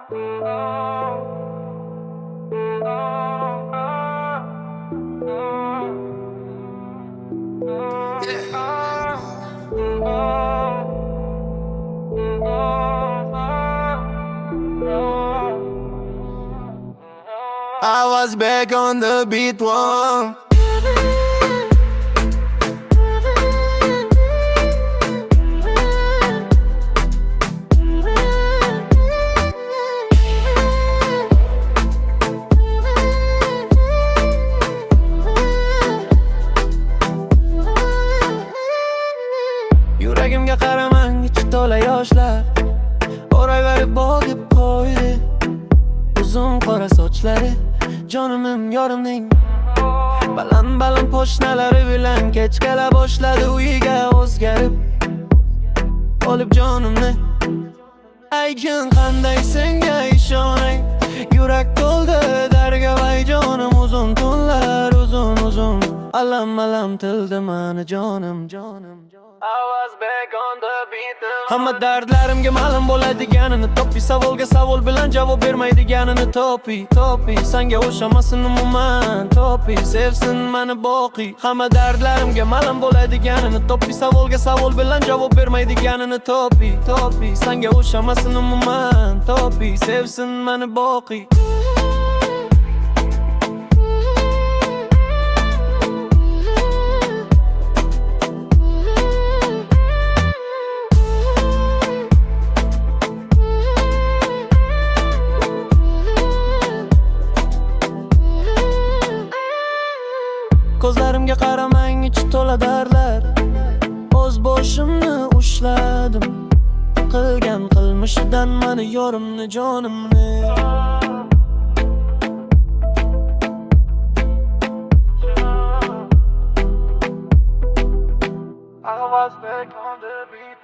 I was back on the beat one. Yuragimga qaramang, ichi to'la yoshlar o'rayverib bo'g'ib qo'ydi uzun qora sochlari jonimim yorimning baland poshnalari bilan kechgala boshladi uyiga o'zgarib olib jonimni. Aykin qanday senga ishonay, yurak to'ldi darga vay jonim, uzun tunlar uzun alam tildi mani jonim. I was back on the beat. Hamma dardlarimga ma'lum bo'ladiganini topi, savolga savol bilan javob bermaydiganini topi. Senga o'xshamasin umuman topi, sevsin mani boqiy. Hamma dardlarimga ma'lum bo'ladiganini topi, savolga savol bilan javob bermaydiganini topi. Senga o'xshamasin umuman topi, sevsin mani boqiy. Ko'zlarimga qaramang, ichi to'la dardlar. O'z boshimni ushladim, qilgan qilmishidan mani yorimni jonimni. I was back on the beat.